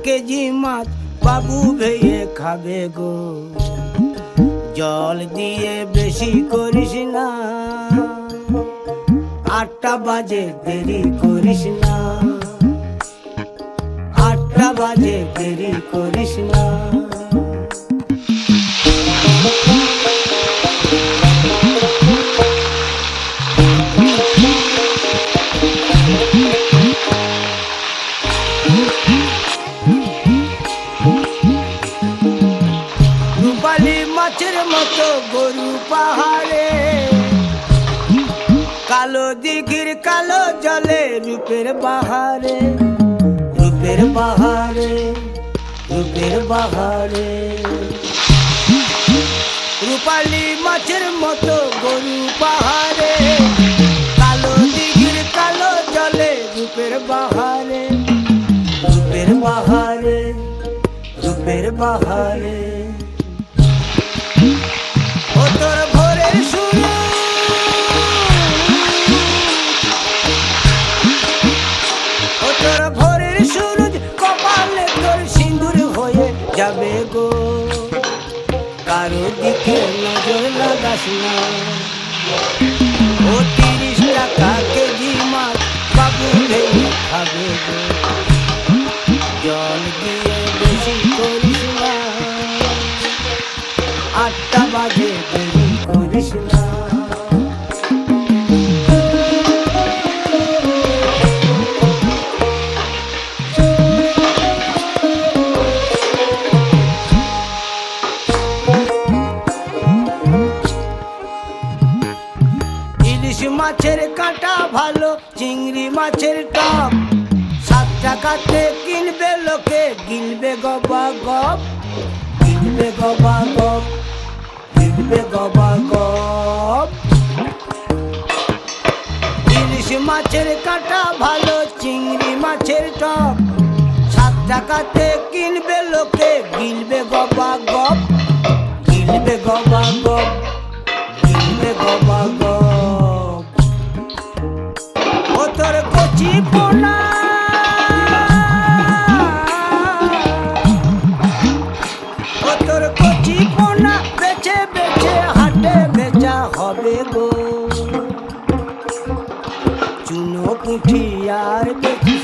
KG মাছ বাবু ভেয়ে খাবে গো। জল দিয়ে বেশি করিস না, 8টা বাজে দেরি করিস না, 8টা বাজে দেরি করিস না। রূপালী মাছের মতো গরু পাহাড়ে, কালো দিঘির কালো জলে রূপের বাহারে, রূপের বাহারে, রূপের বাহারে। রূপালী মাছের মতো গরু পাহাড়ে, কালো দিঘির কালো জলে রূপের বাহারে, রূপের বাহারে, রূপের বাহারে। ও তোর ভোরের শুরু, ও তোর ভোরের সূরজ কপালে তোর সিঁদুর হয়ে যাবে গো। কারো দিকে নজর লাগাস না, ও 30 টাকা কেজি মাছ বাবু ভেয়ে খাবে গো। জল দিয়ে বেশি করিস না, 8টা বাজে দেরি করিস না। ইলিশ মাছের কাঁটা ভালো, চিংড়ি মাছের টক, 7 টাকাতে কিনবে লোকে, গিলবে গবা গপ, গিলবে গবা গপ, গিলবে গবা গপ। ইলিশ মাছের কাঁটা ভালো, চিংড়ি মাছের টক, 7 টাকাতে কিনবে লোকে, গিলবে গবা গপ, গিলবে গবা গপ, গিলবে গবা গপ। ও তোর কচি পোনা, ও তোর কচি পোনা বেচে বেচে হাটে বেচা হবে গো। চুনো পুঁঠি আর বেচিস